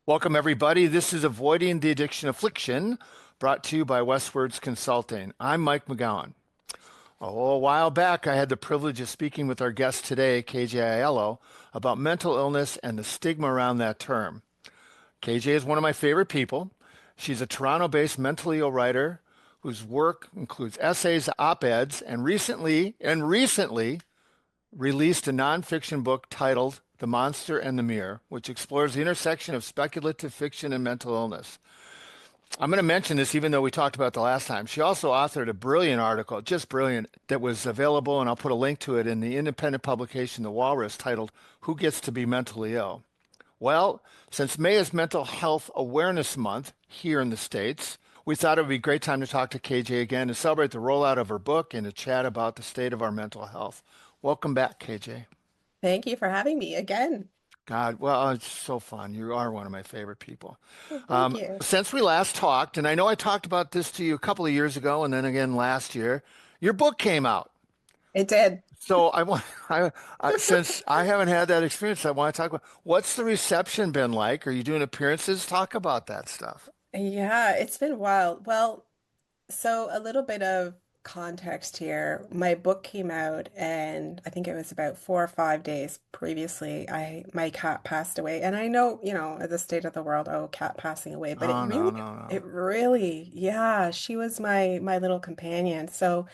Welcome, everybody. This is Avoiding the Addiction Affliction, brought to you by Westwards Consulting. I'm Mike McGowan. A while back, I had the privilege of speaking with our guest today, KJ Aiello, about mental illness and the stigma around that term. KJ is one of my favorite people. She's a Toronto-based mentally ill writer whose work includes essays, op-eds, and recently released a nonfiction book titled The Monster and the Mirror, which explores the intersection of speculative fiction and mental illness. I'm going to mention this even though we talked about it the last time. She also authored a brilliant article, just brilliant, that was available, and I'll put a link to it in the independent publication, The Walrus, titled Who Gets to Be Mentally Ill? Well, since May is Mental Health Awareness Month here in the States, we thought it would be a great time to talk to KJ again to celebrate the rollout of her book and to chat about the state of our mental health. Welcome back, KJ. Thank you for having me again. God, well, it's so fun. You are one of my favorite people. Well, thank you. Since we last talked, and I know I talked about this to you a couple of years ago and then again last year, your book came out. It did. So I want, since I haven't had that experience, I want to talk about what's the reception been like? Are you doing appearances? Talk about that stuff. Yeah, it's been wild. Well, so a little bit of context here. My book came out, and I think it was about 4 or 5 days previously. My cat passed away, and I know, the state of the world, oh, cat passing away, but Oh, no, no, it no. really, yeah, she was my little companion. So,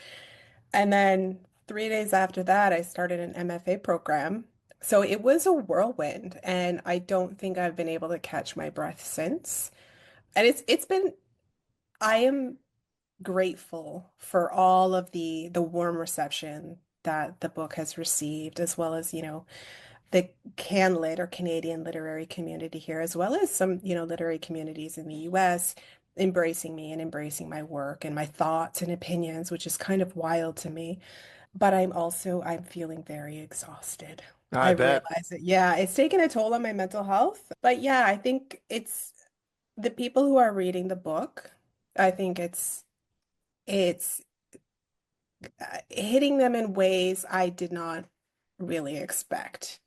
and then 3 days after that, I started an MFA program. So it was a whirlwind, and I don't think I've been able to catch my breath since. And it's been I am grateful for all of the warm reception that the book has received, as well as, the CanLit or Canadian literary community here, as well as some, literary communities in the US embracing me and embracing my work and my thoughts and opinions, which is kind of wild to me. But I'm feeling very exhausted. I I bet. realize that, yeah, it's taken a toll on my mental health. But yeah, I think it's the people who are reading the book, I think it's hitting them in ways I did not really expect.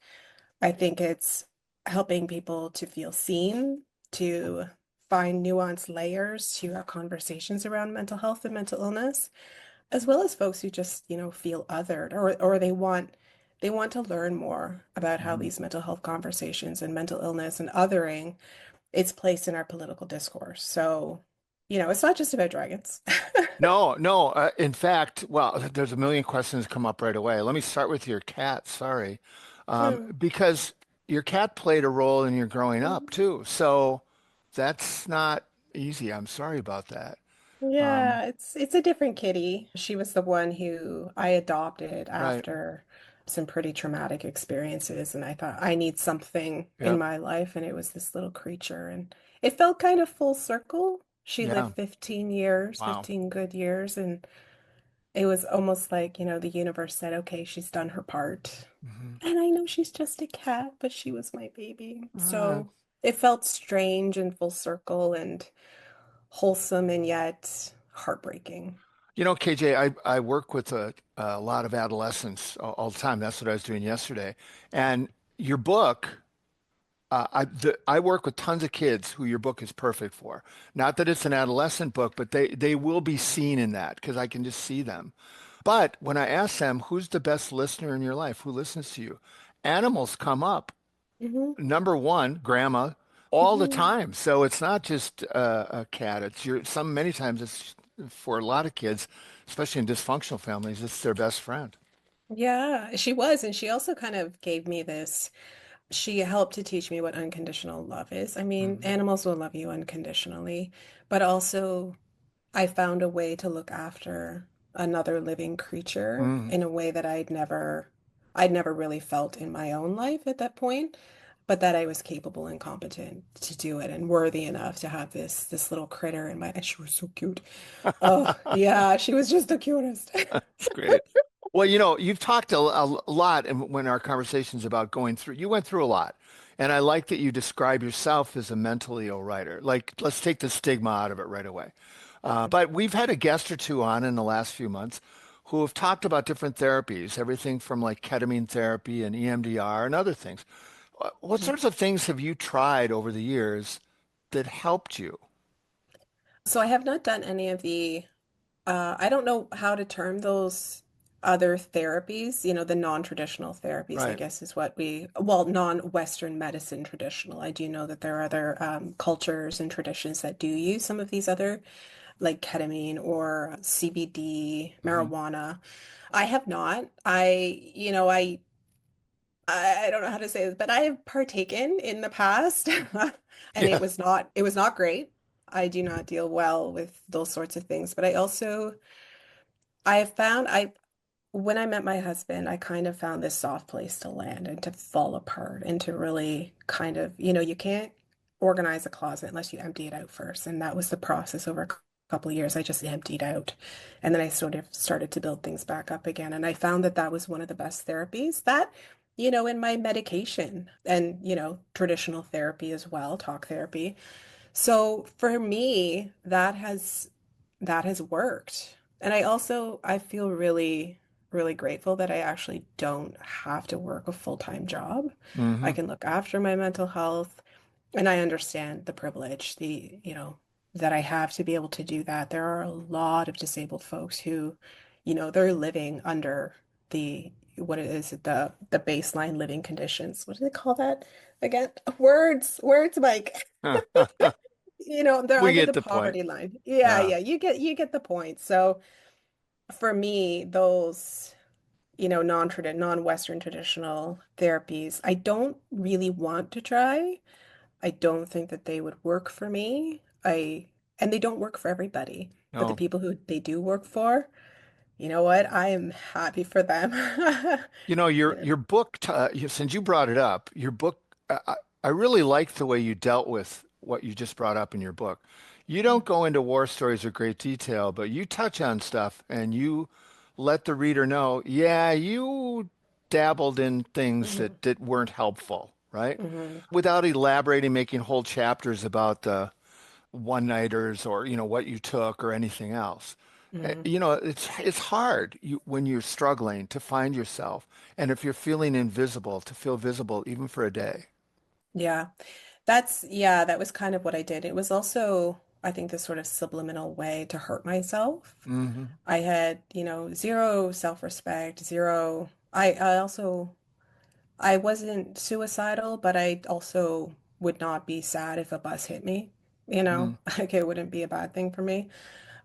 I think it's helping people to feel seen, to find nuanced layers to our conversations around mental health and mental illness, as well as folks who just, feel othered or they want to learn more about how Mhm. these mental health conversations and mental illness and othering its place in our political discourse. So, it's not just about dragons. No, no. In fact, well, there's a million questions come up right away. Let me start with your cat. Sorry. Hmm. Because your cat played a role in your growing up too. So that's not easy. I'm sorry about that. Um, Yeah, it's a different kitty. She was the one who I adopted right. after some pretty traumatic experiences, and I thought I need something in Yep. my life, and it was this little creature, and it felt kind of full circle. She lived Yeah. 15 years, Wow. 15 good years, and it was almost like, the universe said, okay, she's done her part. Hmm. And I know she's just a cat, but she was my baby. Uh, So it felt strange and full circle and wholesome and yet heartbreaking. KJ, I work with a lot of adolescents all the time. That's what I was doing yesterday. And your book. I work with tons of kids who your book is perfect for. Not that it's an adolescent book, but they will be seen in that because I can just see them. But when I ask them, who's the best listener in your life? Who listens to you? Animals come up. Hmm. Number one, grandma, all the Hmm. time. So it's not just a cat. Many times it's for a lot of kids, especially in dysfunctional families, it's their best friend. Yeah, she was. And she also kind of gave me this, she helped to teach me what unconditional love is. I mean, Hmm. animals will love you unconditionally, but also I found a way to look after another living creature Hmm. in a way that I'd never really felt in my own life at that point, but that I was capable and competent to do it and worthy enough to have this little critter in my, and she was so cute. Oh, yeah, she was just the cutest. It's great. Well, you've talked a lot when our conversations about going through, you went through a lot. And I like that you describe yourself as a mentally ill writer. Like, let's take the stigma out of it right away. But we've had a guest or two on in the last few months who have talked about different therapies, everything from like ketamine therapy and EMDR and other things. What sorts of things have you tried over the years that helped you? So I have not done any of the I don't know how to term those other therapies, the non-traditional therapies, I Right. guess is what well, non-Western medicine traditional. I do know that there are other cultures and traditions that do use some of these other, like ketamine or CBD, Hmm. marijuana. I have not. I don't know how to say this, but I have partaken in the past and Yeah. it was not great. I do not deal well with those sorts of things, but I have found when I met my husband, I kind of found this soft place to land and to fall apart and to really kind of, you can't organize a closet unless you empty it out first. And that was the process over a couple of years. I just emptied out. And then I sort of started to build things back up again. And I found that that was one of the best therapies that, in my medication and, traditional therapy as well, talk therapy. So for me, that has worked. And I feel really, really grateful that I actually don't have to work a full-time job. I Hmm. can look after my mental health, and I understand the privilege, that I have to be able to do that. There are a lot of disabled folks who, they're living under what is it, the baseline living conditions. What do they call that again? Words, Mike. They're We under get the the point. poverty line. Yeah, Yeah. yeah, you get the point. So for me, those, non-Western traditional therapies, I don't really want to try. I don't think that they would work for me. And they don't work for everybody. But the No. people who they do work for, you know what? I am happy for them. You know, your You know. your book, since you brought it up, your book, I really liked the way you dealt with what you just brought up in your book. You don't go into war stories in great detail, but you touch on stuff and you let the reader know, yeah, you dabbled in things Mhm, that weren't helpful, right? mhm, Without elaborating, making whole chapters about the one-nighters or, what you took or anything else. mhm. It's hard when you're struggling to find yourself, and if you're feeling invisible, to feel visible even for a day. Yeah. That was kind of what I did. It was also, I think, this sort of subliminal way to hurt myself. Hmm. I had, zero self-respect, zero. I wasn't suicidal, but I also would not be sad if a bus hit me, Mm. like it wouldn't be a bad thing for me.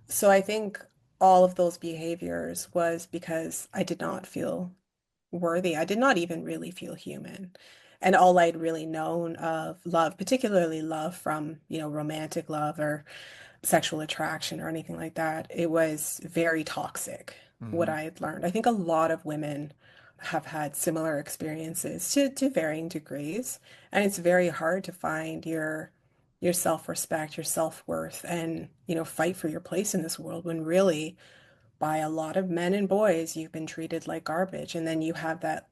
So I think all of those behaviors was because I did not feel worthy. I did not even really feel human. And all I'd really known of love, particularly love from, romantic love or sexual attraction or anything like that, it was very toxic, what Hmm. I had learned. I think a lot of women have had similar experiences to varying degrees, and it's very hard to find your self-respect, your self-worth, and, fight for your place in this world when really by a lot of men and boys, you've been treated like garbage. And then you have that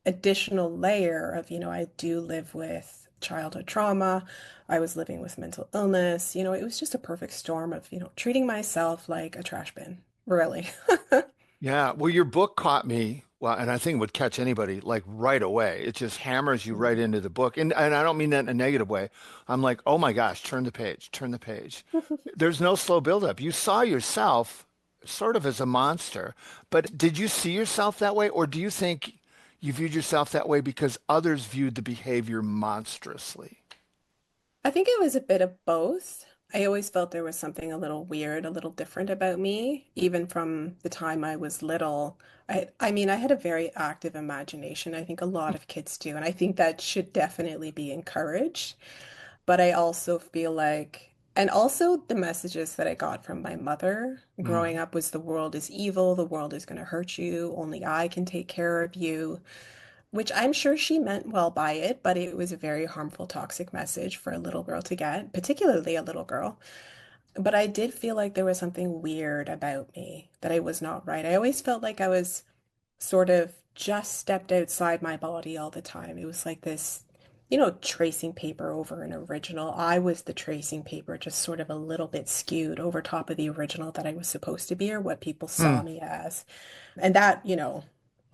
additional layer of, I do live with childhood trauma. I was living with mental illness. It was just a perfect storm of, treating myself like a trash bin, really. Yeah, well, your book caught me, well, and I think it would catch anybody like right away. It just hammers you right into the book. And I don't mean that in a negative way. I'm like, oh my gosh, turn the page, turn the page. There's no slow buildup. You saw yourself sort of as a monster, but did you see yourself that way, or do you think you viewed yourself that way because others viewed the behavior monstrously? I think it was a bit of both. I always felt there was something a little weird, a little different about me, even from the time I was little. I mean, I had a very active imagination. I think a lot of kids do, and I think that should definitely be encouraged. But I also feel like, and also the messages that I got from my mother growing Mm, up was the world is evil, the world is going to hurt you, only I can take care of you, which I'm sure she meant well by it, but it was a very harmful, toxic message for a little girl to get, particularly a little girl. But I did feel like there was something weird about me, that I was not right. I always felt like I was sort of just stepped outside my body all the time. It was like this, tracing paper over an original. I was the tracing paper, just sort of a little bit skewed over top of the original that I was supposed to be or what people saw mm. me as. And that,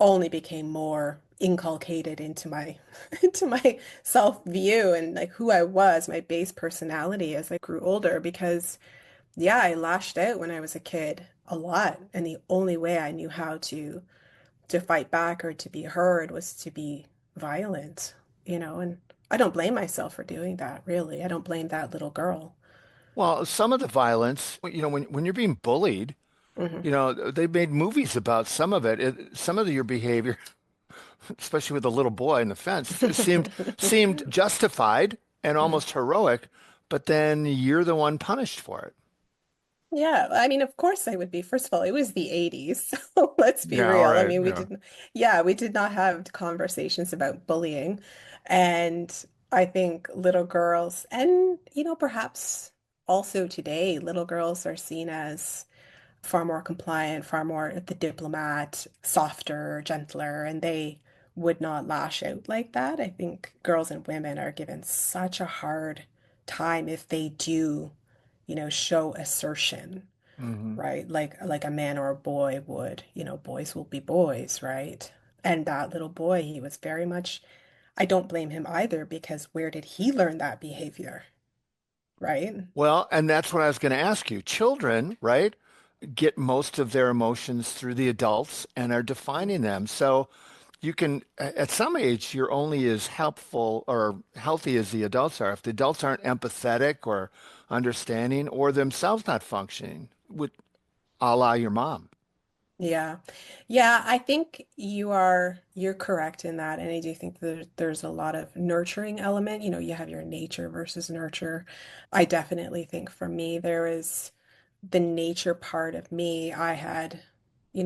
only became more inculcated into my into my self-view and like who I was, my base personality as I grew older because yeah, I lashed out when I was a kid a lot and the only way I knew how to fight back or to be heard was to be violent, and I don't blame myself for doing that, really. I don't blame that little girl. Well, some of the violence, when you're being bullied, Hmm. they made movies about some of it. Some of your behavior, especially with the little boy in the fence, seemed justified and Hmm. almost heroic, but then you're the one punished for it. Yeah, I mean, of course I would be. First of all, it was the 80s, so let's be Yeah, all real. I right. mean, Yeah. we did not have conversations about bullying. And I think little girls, and perhaps also today, little girls are seen as far more compliant, far more the diplomat, softer, gentler, and they would not lash out like that. I think girls and women are given such a hard time if they do, show assertion, Hmm. right? Like a man or a boy would, boys will be boys, right? And that little boy, he was very much, I don't blame him either because where did he learn that behavior, right? Well, and that's what I was going to ask you. Children, right, get most of their emotions through the adults and are defining them. So you can, at some age, you're only as helpful or healthy as the adults are. If the adults aren't empathetic or understanding or themselves not functioning, with a la your mom. Yeah. Yeah, I think you're correct in that. And I do think there's a lot of nurturing element. You have your nature versus nurture. I definitely think for me there is the nature part of me. I had,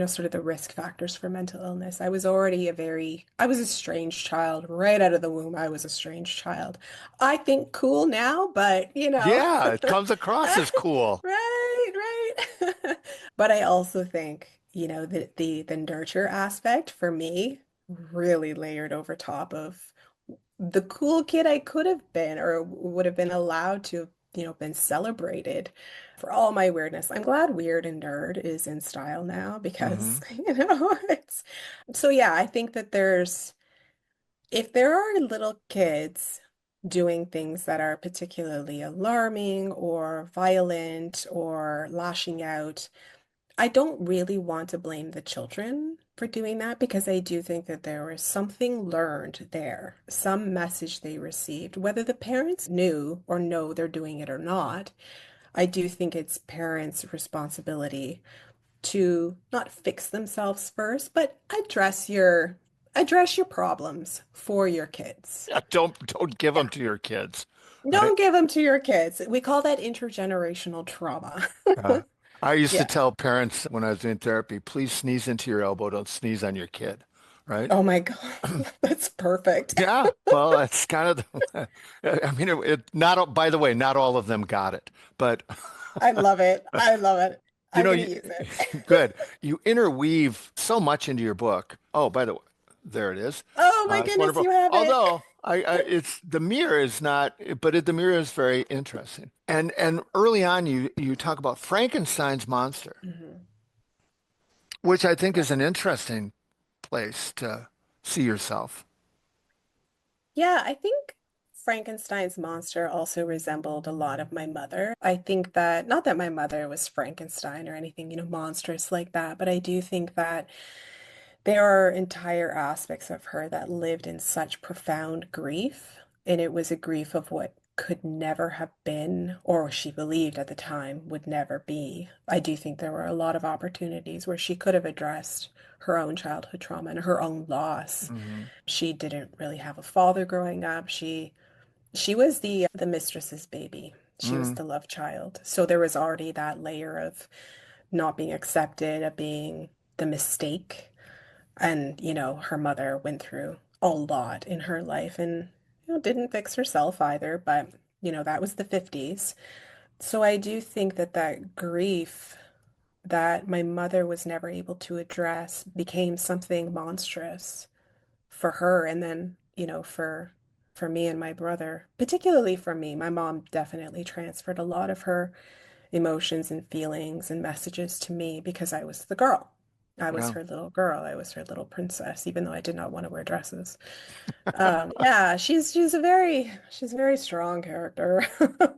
sort of the risk factors for mental illness. I was a strange child right out of the womb. I was a strange child. I think cool now, but Yeah, it comes across as cool. Right, right. But I also think, the nurture aspect for me really layered over top of the cool kid I could have been or would have been allowed to have, been celebrated for all my weirdness. I'm glad weird and nerd is in style now because, Hmm. it's so yeah, I think that if there are little kids doing things that are particularly alarming or violent or lashing out, I don't really want to blame the children for doing that because I do think that there was something learned there, some message they received, whether the parents knew or know they're doing it or not. I do think it's parents' responsibility to not fix themselves first, but address your problems for your kids. Yeah, don't give them Yeah. to your kids, right? Don't give them to your kids. We call that intergenerational trauma. Uh, I used to Yeah. tell parents when I was in therapy, please sneeze into your elbow, don't sneeze on your kid, right? Oh my God. That's perfect. Yeah, well, that's kind of the, I mean, not, by the way, not all of them got it, but I love it. I love it. you I'm know, gonna you, use it. good. You interweave so much into your book. Oh, by the way, there it is. Oh my It's goodness, wonderful. you have it. Although it's the mirror is not, but the mirror is very interesting. And early on, you talk about Frankenstein's monster, Mhm. which I think Yeah. is an interesting place to see yourself. Yeah, I think Frankenstein's monster also resembled a lot of my mother. I think that, not that my mother was Frankenstein or anything, monstrous like that, but I do think that there are entire aspects of her that lived in such profound grief, and it was a grief of what could never have been, or she believed at the time would never be. I do think there were a lot of opportunities where she could have addressed her own childhood trauma and her own loss. Hmm. She didn't really have a father growing up. She was the mistress's baby. She was Mm. the love child. So there was already that layer of not being accepted, of being the mistake. And, her mother went through a lot in her life and, didn't fix herself either, but, that was the 50s. So I do think that that grief that my mother was never able to address became something monstrous for her. And then, for me and my brother, particularly for me, my mom definitely transferred a lot of her emotions and feelings and messages to me because I was the girl. I was Yeah. her little girl. I was her little princess, even though I did not want to wear dresses. Yeah, she's a very strong character,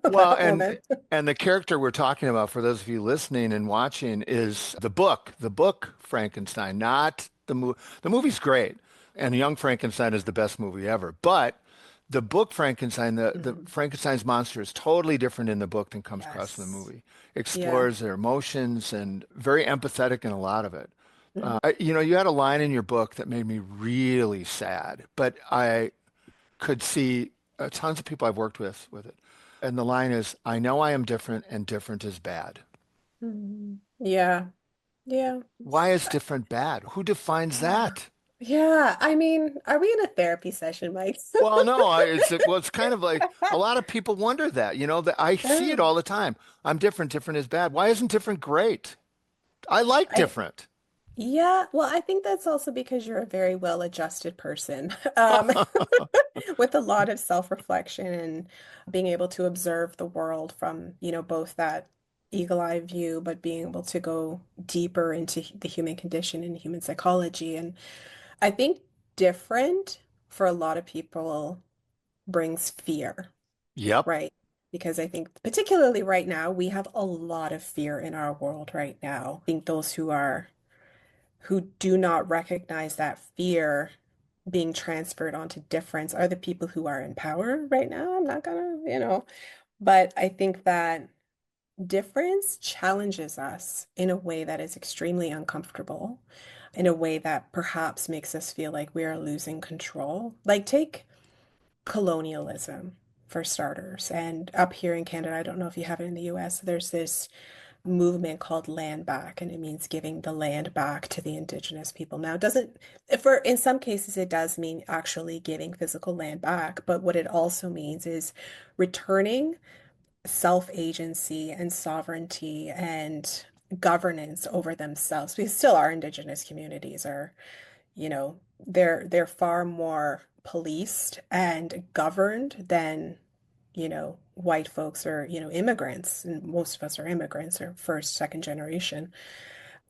Well, that woman. and the character we're talking about for those of you listening and watching is the book Frankenstein, not the movie. The movie's great, and Young Frankenstein is the best movie ever. But the book Frankenstein, the Mhm. Frankenstein's monster is totally different in the book than comes across in the Yes. movie. Yeah. Explores their emotions and very empathetic in a lot of it. Mhm. You know, you had a line in your book that made me really sad, but I could see tons of people I've worked with it. And the line is, I know I am different and different is bad. Mhm. Yeah. Yeah. Why is different bad? Who defines Yeah. that? Yeah. I mean, are we in a therapy session, Mike? Well, no, well, it's kind of like a lot of people wonder that, you know, that I see it Yeah. all the time. I'm different, different is bad. Why isn't different great? I like I different. Yeah, well, I think that's also because you're a very well-adjusted person, with a lot of self-reflection and being able to observe the world from, both that eagle-eye view, but being able to go deeper into the human condition and human psychology. And I think different for a lot of people brings fear, Yep. right? Because I think particularly right now, we have a lot of fear in our world right now. I think those who do not recognize that fear being transferred onto difference are the people who are in power right now. I'm not gonna, but I think that difference challenges us in a way that is extremely uncomfortable, in a way that perhaps makes us feel like we are losing control. Like, take colonialism for starters. And up here in Canada, I don't know if you have it in the US, there's this movement called land back, and it means giving the land back to the indigenous people. Now, it doesn't, for in some cases, it does mean actually giving physical land back, but what it also means is returning self-agency and sovereignty and governance over themselves. Because still our indigenous communities are, they're far more policed and governed than white folks or, immigrants. And most of us are immigrants or first, second generation.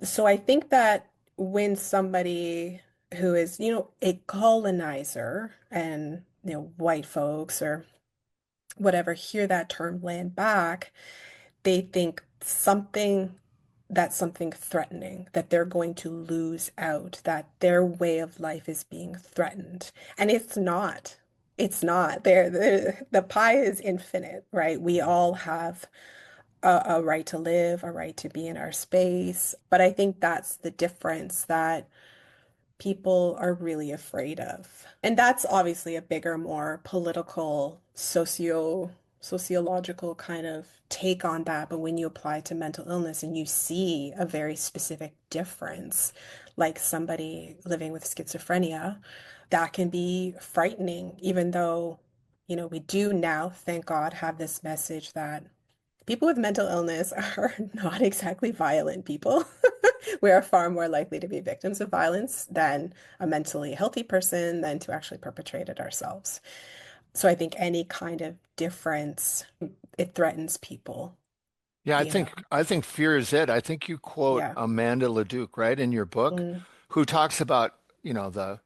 So I think that when somebody who is, a colonizer and, white folks or whatever hear that term land back, they think that's something threatening, that they're going to lose out, that their way of life is being threatened. And it's not. It's not. The pie is infinite, right? We all have a right to live, a right to be in our space. But I think that's the difference that people are really afraid of. And that's obviously a bigger, more political, sociological kind of take on that. But when you apply to mental illness and you see a very specific difference, like somebody living with schizophrenia, that can be frightening, even though, we do now, thank God, have this message that people with mental illness are not exactly violent people. We are far more likely to be victims of violence than a mentally healthy person than to actually perpetrate it ourselves. So I think any kind of difference, it threatens people, Yeah, you know. I think fear is it. I think you quote Yeah. Amanda Leduc, right, in your book, Mm, who talks about, you know, the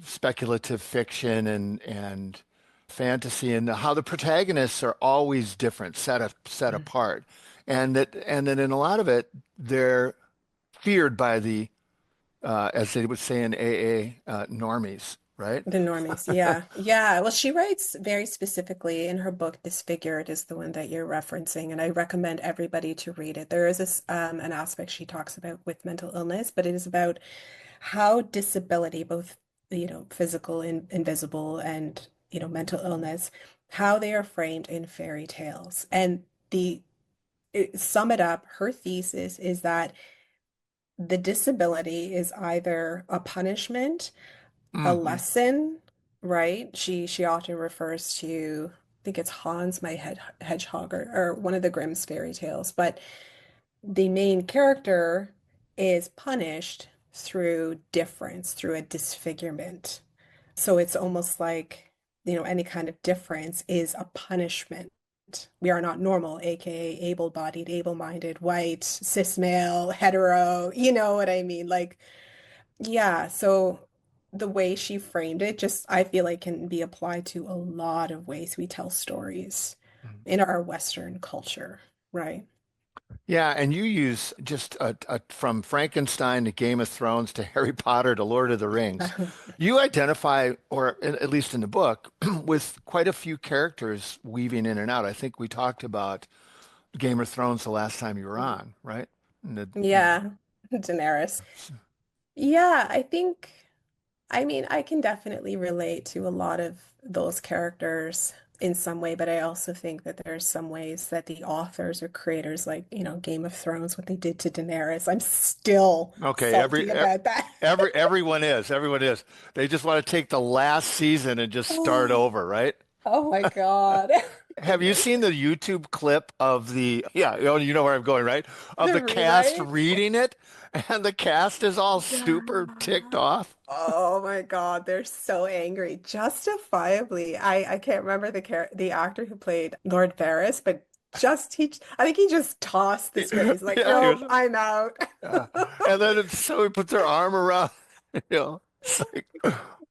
speculative fiction and fantasy and how the protagonists are always different, set mm. apart, and that in a lot of it they're feared by the as they would say in AA normies, right? The normies. Yeah. Yeah. Well, she writes very specifically in her book, Disfigured is the one that you're referencing, and I recommend everybody to read it. There is an aspect she talks about with mental illness, but it is about how disability, both, physical and invisible and, mental illness, how they are framed in fairy tales. And sum it up, her thesis is that the disability is either a punishment, a Hmm. lesson, right? She often refers to, I think it's Hans, my hedgehog, or one of the Grimm's fairy tales, but the main character is punished through difference, through a disfigurement. So it's almost like, any kind of difference is a punishment. we are not normal, aka able-bodied, able-minded, white, cis male, hetero, you know what I mean? Like, yeah, so the way she framed it just I feel like can be applied to a lot of ways we tell stories in our Western culture, right? Yeah, and you use just from Frankenstein to Game of Thrones to Harry Potter to Lord of the Rings. You identify, or at least in the book, with quite a few characters weaving in and out. I think we talked about Game of Thrones the last time you were on, right? And Yeah, Daenerys. Yeah, I mean, I can definitely relate to a lot of those characters in some way, but I also think that there's some ways that the authors or creators, like, Game of Thrones, what they did to Daenerys, I'm still okay, salty about that. everyone is. They just want to take the last season and just start Oh, over, right? oh my God. Have you Goodness. seen the YouTube clip of the, yeah, you know where I'm going, right? Of The the cast rewrites. reading it, and the cast is all super ticked Yeah. off. Oh my God, they're so angry. Justifiably. I can't remember the actor who played Lord Varys, but I think he just tossed the script. He's like, Yeah, he was, nope, I'm out. yeah. And then it's so he puts her arm around, it's like,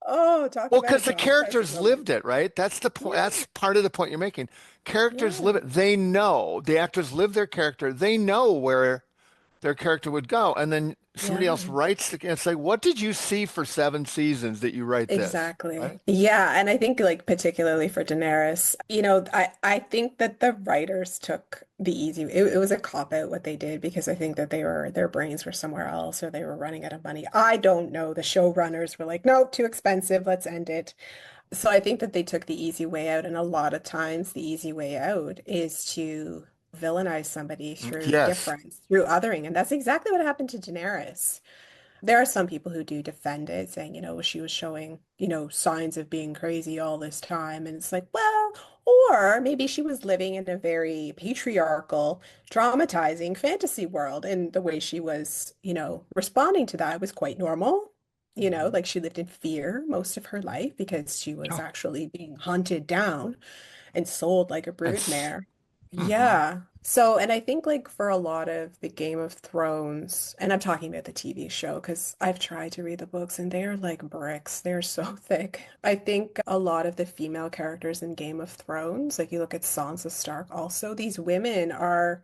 Oh, talk well, about a because the traumatizing characters moment. lived it, right? That's the point. Yeah, That's part of the point you're making. Characters live yeah, it. They know, the actors live their character. They know where their character would go. And then somebody else yeah. writes the, and say, what did you see for 7 seasons that you write this? Exactly. Right? Yeah, and I think like particularly for Daenerys, I think that the writers took the easy it was a cop out what they did because I think that their brains were somewhere else or they were running out of money. I don't know. The showrunners were like, nope, too expensive, let's end it. So I think that they took the easy way out, and a lot of times the easy way out is to villainize somebody through Yes. difference, through othering, and that's exactly what happened to Daenerys. There are some people who do defend it, saying, she was showing, signs of being crazy all this time. And it's like, well, or maybe she was living in a very patriarchal, traumatizing fantasy world. And the way she was, responding to that was quite normal. Mhm. Like she lived in fear most of her life because she was Oh, actually being hunted down and sold like a it's, broodmare. mhm. Yeah. So, and I think like for a lot of the Game of Thrones, and I'm talking about the TV show because I've tried to read the books and they're like bricks. They're so thick. I think a lot of the female characters in Game of Thrones, like you look at Sansa Stark also, these women are,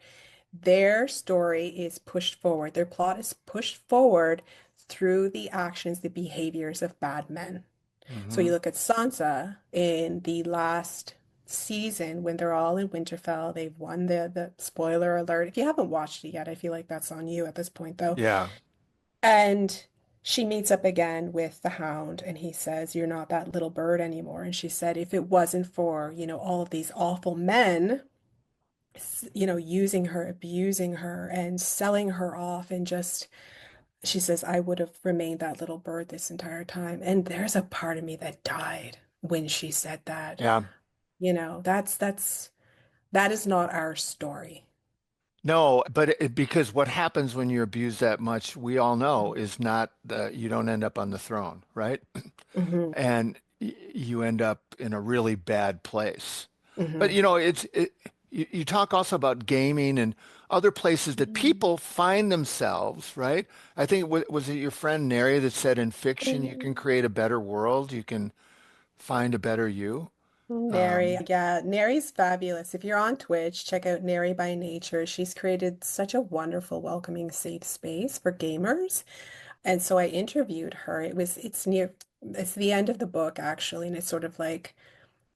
their story is pushed forward. Their plot is pushed forward through the actions, the behaviors of bad men. So you Mhm. look at Sansa in the last season when they're all in Winterfell. They've won the spoiler alert. If you haven't watched it yet, I feel like that's on you at this point though. Yeah. And she meets up again with the Hound and he says, "You're not that little bird anymore." And she said, "If it wasn't for, all of these awful men, using her, abusing her and selling her off and just," she says, "I would have remained that little bird this entire time." And there's a part of me that died when she said that. Yeah. That is not our story. No, but because what happens when you abuse that much, we all know, is not you don't end up on the throne, right? Hmm. And you end up in a really bad place. But Hmm. you talk also about gaming and other places that Hmm. people find themselves, right? I think was it your friend Neri that said in fiction you can Hmm. create a better world, you can find a better you. Neri, Um, yeah, Neri's fabulous. If you're on Twitch, check out Neri by Nature. She's created such a wonderful, welcoming, safe space for gamers. And so I interviewed her. It's the end of the book actually, and it's sort of like,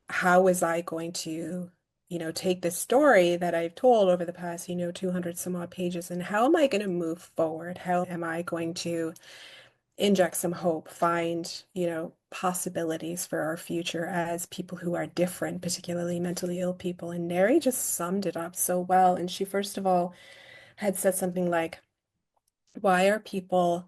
how was I going to, take this story that I've told over the past, 200 some odd pages, and how am I going to move forward? How am I going to inject some hope, find, possibilities for our future as people who are different, particularly mentally ill people? And Neri just summed it up so well. And she, first of all, had said something like, why are people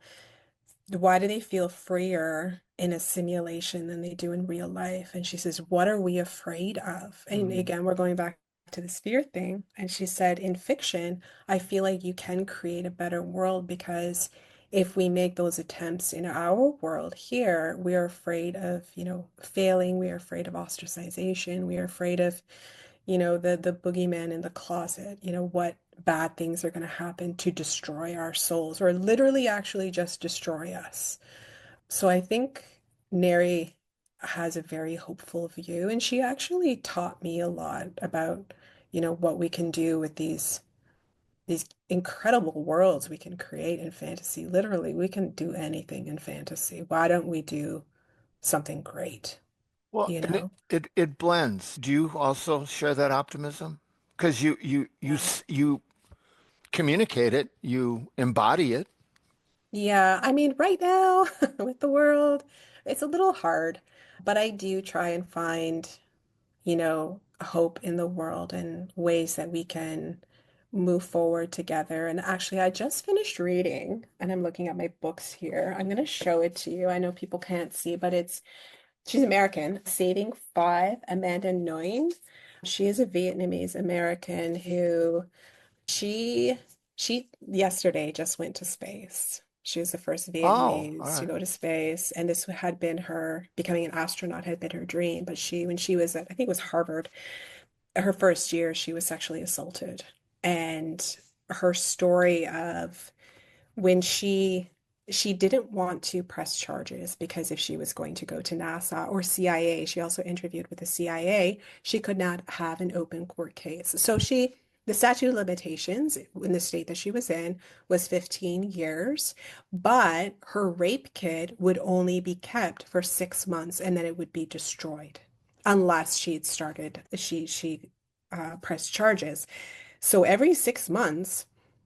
why do they feel freer in a simulation than they do in real life? And she says, what are we afraid of? And mm, again, we're going back to this fear thing. And she said, in fiction, I feel like you can create a better world because if we make those attempts in our world here, we are afraid of, failing. We are afraid of ostracization. We are afraid of, the boogeyman in the closet, what bad things are going to happen to destroy our souls or literally actually just destroy us. So I think Neri has a very hopeful view, and she actually taught me a lot about, what we can do with these incredible worlds we can create in fantasy. Literally, we can do anything in fantasy. Why don't we do something great, Well, you and it, know? it it blends. Do you also share that optimism? Because Yeah. you communicate it, you embody it. Yeah, I mean, right now with the world, it's a little hard, but I do try and find, hope in the world and ways that we can move forward together. And actually, I just finished reading, and I'm looking at my books here. I'm going to show it to you. I know people can't see, but she's American. Saving Five, Amanda Nguyen. She is a Vietnamese American who she she yesterday just went to space. She was the first Oh, all Vietnamese to right. go to space, and this had been her becoming an astronaut had been her dream. But when she was at, I think it was Harvard, her first year, she was sexually assaulted, and her story of when she didn't want to press charges because if she was going to go to NASA or CIA, she also interviewed with the CIA, she could not have an open court case. So the statute of limitations in the state that she was in was 15 years, but her rape kit would only be kept for 6 months and then it would be destroyed unless she pressed charges. So every 6 months,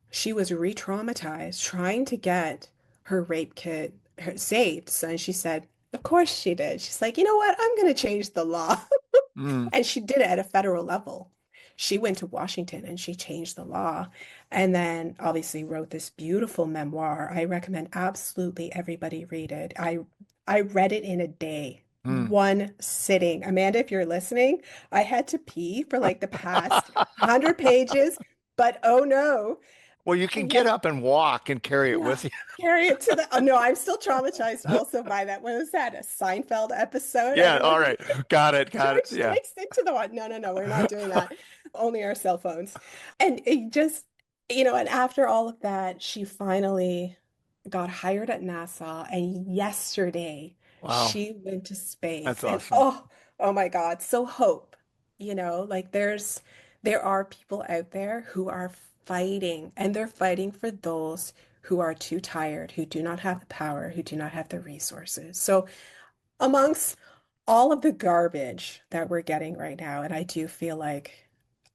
she was re-traumatized trying to get her rape kit saved. So, and she said, of course she did. She's like, you know what? I'm going to change the law. Mm, And she did it at a federal level. She went to Washington and she changed the law and then obviously wrote this beautiful memoir. I recommend absolutely everybody read it. I read it in a day, mm. one sitting. Amanda, if you're listening, I had to pee for like the past 100 pages, but oh no. Well, you can get What up and walk and carry it yeah, with you. carry it to the oh no, I'm still traumatized also by that. What was that? A Seinfeld episode? I Yeah, don't know all if right. Got it. Got it. George Yeah. takes it to the one. No, no, no, we're not doing that. Only our cell phones. And it just, and after all of that, she finally got hired at NASA. And yesterday, Wow. she went to That's space. And awesome. oh my God. So hope, like there are people out there who are fighting, and they're fighting for those who are too tired, who do not have the power, who do not have the resources. So amongst all of the garbage that we're getting right now, and I do feel like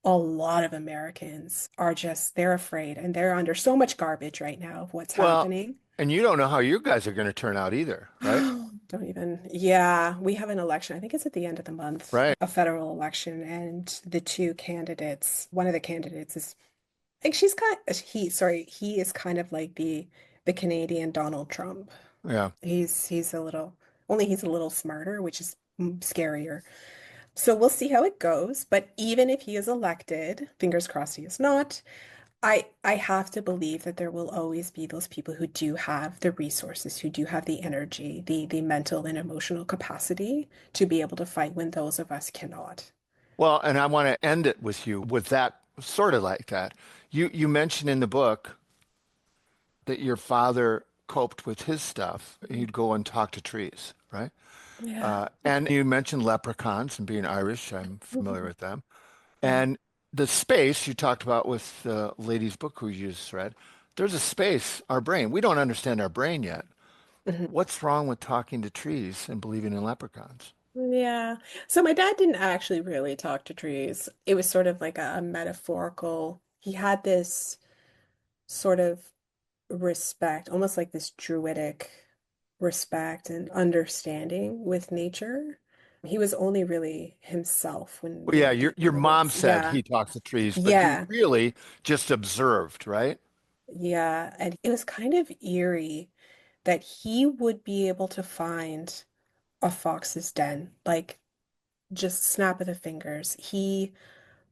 a lot of Americans are they're afraid and they're under so much garbage right now of what's Well, happening. and you don't know how you guys are going to turn out either, right? Don't even, yeah, we have an election. I think it's at the end of the month, Right. a federal election, and the two candidates, one of the candidates is, I think she's kind he is kind of like the Canadian Donald Trump. Yeah. He's a little, only he's a little smarter, which is scarier. So we'll see how it goes. But even if he is elected, fingers crossed he is not, I have to believe that there will always be those people who do have the resources, who do have the energy, the mental and emotional capacity to be able to fight when those of us cannot. Well, and I want to end it with you with that sort of like that. You mentioned in the book that your father coped with his stuff. He'd go and talk to trees, right? Yeah. And you mentioned leprechauns and being Irish. I'm familiar Mhm. with them. Yeah. And the space you talked about with the lady's book who you just read, there's a space, our brain. We don't understand our brain yet. Mhm. What's wrong with talking to trees and believing in leprechauns? Yeah. So my dad didn't actually really talk to trees. It was sort of like a metaphorical. He had this sort of respect, almost like this druidic respect and understanding with nature. He was only really himself when Well, yeah, being deep your in the mom woods. said Yeah. he talks to trees, but you Yeah. really just observed, right? Yeah. And it was kind of eerie that he would be able to find a fox's den, like just snap of the fingers. He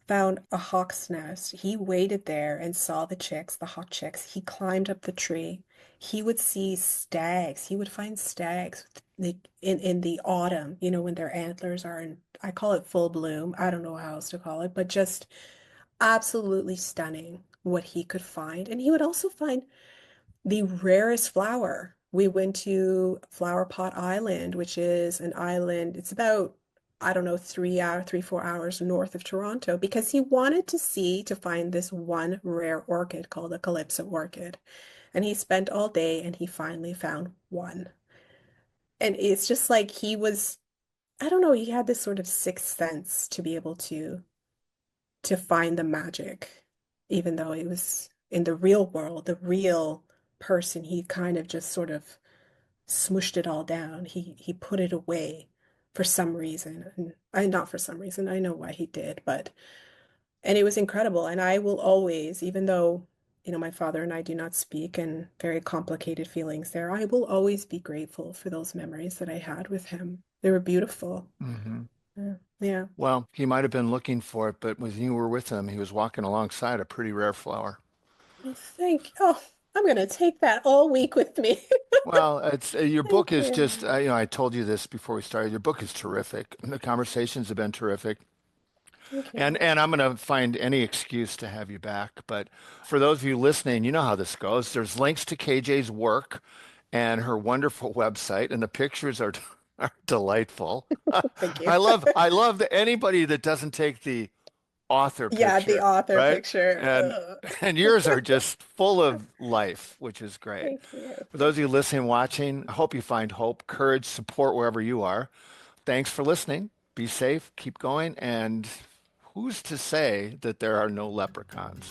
found a hawk's nest. He waited there and saw the chicks, the hawk chicks. He climbed up the tree. He would see stags. He would find stags in the autumn, when their antlers are in, I call it full bloom. I don't know how else to call it, but just absolutely stunning what he could find. And he would also find the rarest flower. We went to Flower Pot Island, which is an island. It's about, I don't know, 4 hours north of Toronto, because he wanted to find this one rare orchid called a Calypso orchid. And he spent all day and he finally found one. And it's just like he was, I don't know, he had this sort of sixth sense to be able to find the magic, even though it was in the real world, the real person, he kind of just sort of smooshed it all down. He put it away for some reason. And I not for some reason, I know why he did, but and it was incredible. And I will always, even though, my father and I do not speak and very complicated feelings there, I will always be grateful for those memories that I had with him. They were beautiful. Hmm. Yeah. Yeah. Well, he might have been looking for it, but when you were with him, he was walking alongside a pretty rare flower. Well, thank you. Oh, I'm gonna take that all week with me. Well, it's your book Thank is just, you. I told you this before we started. Your book is terrific. The conversations have been terrific. Thank And you. and I'm going to find any excuse to have you back. But for those of you listening, you know how this goes. There's links to KJ's work and her wonderful website, and the pictures are are delightful. Thank you. I love that anybody that doesn't take the author Yeah, the picture, author right? picture. And Ugh. and yours are just full of life, which is great. Thank you. For those Thank of you you. listening, watching, I hope you find hope, courage, support wherever you are. Thanks for listening. Be safe, keep going, and who's to say that there are no leprechauns?